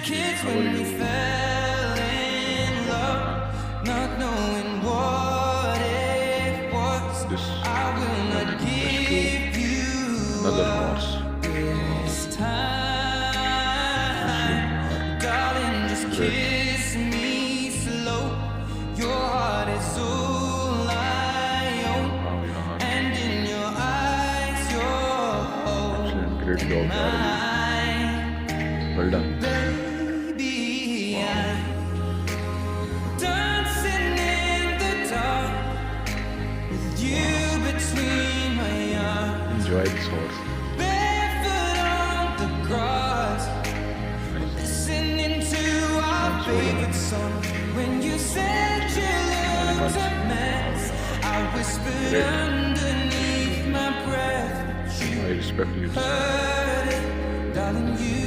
kids when we fell in love, not knowing what it was. I will not give you another up horse. this time. Darling, just kiss me slow. Your heart is all I own, and in your eyes, your hope. Excellent, great job, Arun. Well done. Baby, I'm dancing in the dark with you between my arms, Enjoy this horse. barefoot on the grass, listening to our favorite song. When you said you looked a mess, I whispered Great. underneath my breath, but you I respect you. heard it, darling. You